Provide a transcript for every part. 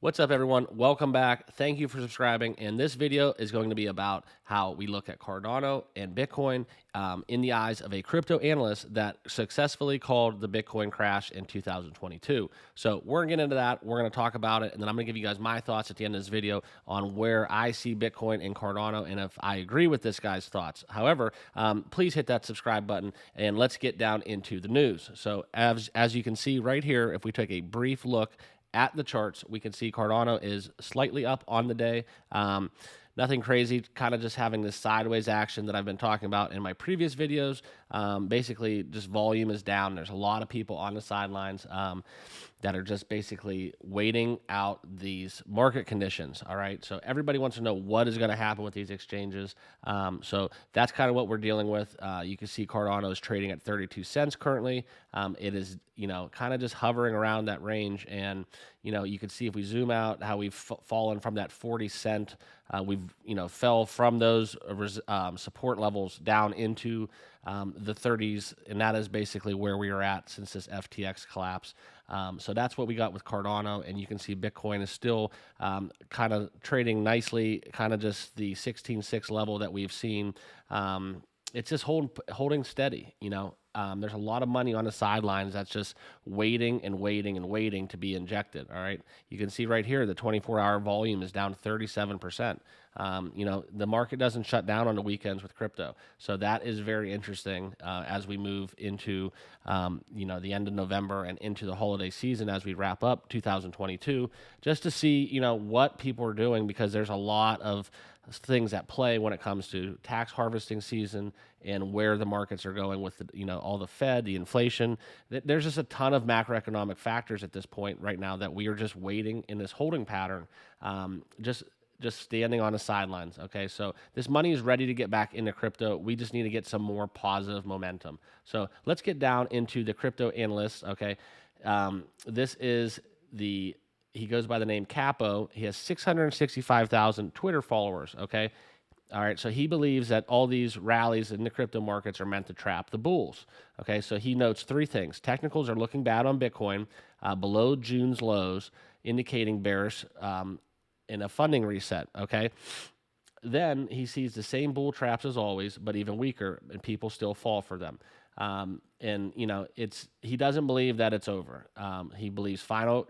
What's up, everyone? Welcome back. Thank you for subscribing. And this video is going to be about how we look at Cardano and Bitcoin in the eyes of a crypto analyst that successfully called the Bitcoin crash in 2022. So we're going to get into that. We're going to talk about it. And then I'm going to give you guys my thoughts at the end of this video on where I see Bitcoin and Cardano and if I agree with this guy's thoughts. However, please hit that subscribe button and let's get down into the news. So as you can see right here, if we take a brief look at the charts, we can see Cardano is slightly up on the day. Nothing crazy, kind of just having this sideways action that I've been talking about in my previous videos. Basically, just volume is down. There's a lot of people on the sidelines that are just basically waiting out these market conditions. All right, so everybody wants to know what is going to happen with these exchanges. So that's kind of what we're dealing with. You can see Cardano is trading at 32 cents currently. It is, kind of just hovering around that range. And, you can see if we zoom out how we've fallen from that 40 cent. We've, fell from those support levels down into the 30s. And that is basically where we are at since this FTX collapse. So that's what we got with Cardano. And you can see Bitcoin is still kind of trading nicely, kind of just the 16.6 level that we've seen. It's just holding steady, There's a lot of money on the sidelines that's just waiting and waiting and waiting to be injected. All right. You can see right here the 24-hour volume is down 37%. The market doesn't shut down on the weekends with crypto. So that is very interesting as we move into, the end of November and into the holiday season as we wrap up 2022, just to see, what people are doing, because there's a lot of things at play when it comes to tax harvesting season and where the markets are going with all the Fed, the inflation. There's just a ton of macroeconomic factors at this point right now that we are just waiting in this holding pattern, just standing on the sidelines. Okay, so this money is ready to get back into crypto. We just need to get some more positive momentum. So let's get down into the crypto analysts. Okay, this is he goes by the name Capo. He has 665,000 Twitter followers, okay? All right, so he believes that all these rallies in the crypto markets are meant to trap the bulls, okay? So he notes three things. Technicals are looking bad on Bitcoin, below June's lows, indicating bearish in a funding reset, okay? Then he sees the same bull traps as always, but even weaker, and people still fall for them. He doesn't believe that it's over. He believes final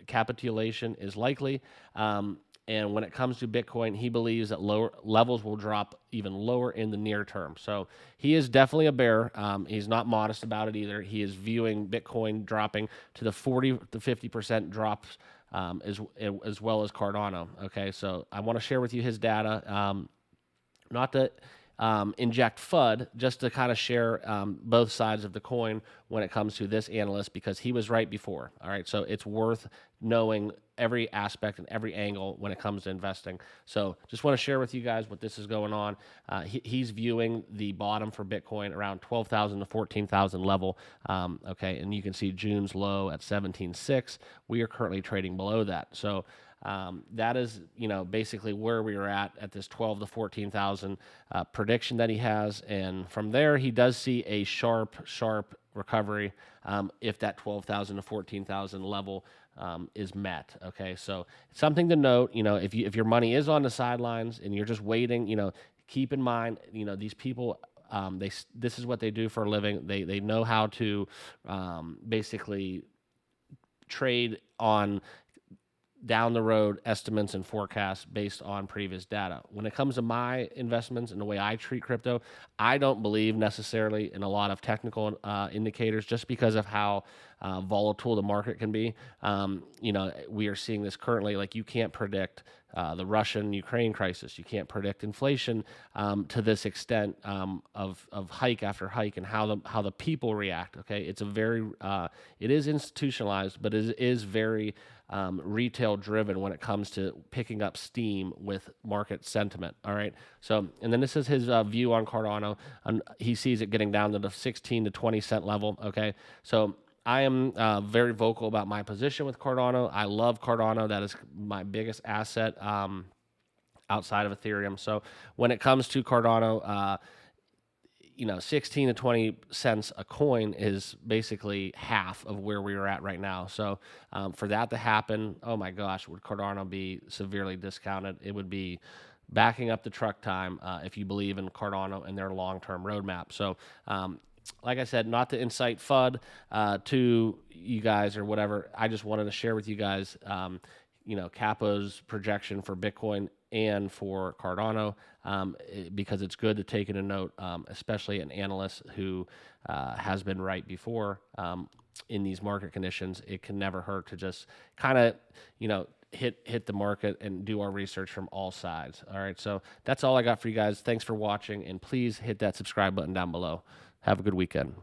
capitulation is likely. And when it comes to Bitcoin, he believes that lower levels will drop even lower in the near term. So he is definitely a bear. He's not modest about it either. He is viewing Bitcoin dropping to the 40 to 50% drops as well as Cardano. Okay, so I want to share with you his data. Not to inject FUD, just to kind of share both sides of the coin when it comes to this analyst, because he was right before. All right, so it's worth knowing every aspect and every angle when it comes to investing. So just want to share with you guys what this is going on. He's viewing the bottom for Bitcoin around 12,000 to 14,000 level. Okay, and you can see June's low at 17.6. We are currently trading below that. So that is, basically where we are at this 12 to 14,000 prediction that he has. And from there, he does see a sharp recovery if that 12,000 to 14,000 level is met. Okay, so something to note, if your money is on the sidelines and you're just waiting, keep in mind, these people, this is what they do for a living. They know how to basically trade on down the road estimates and forecasts based on previous data. When it comes to my investments and the way I treat crypto, I don't believe necessarily in a lot of technical indicators, just because of how volatile the market can be. We are seeing this currently. Like, you can't predict the Russian-Ukraine crisis. You can't predict inflation to this extent of hike after hike, and how the people react. Okay, it's it is institutionalized, but it is very retail driven when it comes to picking up steam with market sentiment. All right. So, and then this is his view on Cardano. He sees it getting down to the 16 to 20 cent level. Okay. So I am very vocal about my position with Cardano. I love Cardano. That is my biggest asset outside of Ethereum. So when it comes to Cardano, 16 to 20 cents a coin is basically half of where we are at right now. So for that to happen, oh my gosh, would Cardano be severely discounted? It would be backing up the truck time if you believe in Cardano and their long-term roadmap. So like I said, not to incite FUD to you guys or whatever. I just wanted to share with you guys, Capo's projection for Bitcoin and for Cardano, because it's good to take into note, especially an analyst who has been right before in these market conditions. It can never hurt to just kind of, hit the market and do our research from all sides. All right, so that's all I got for you guys. Thanks for watching, and please hit that subscribe button down below. Have a good weekend.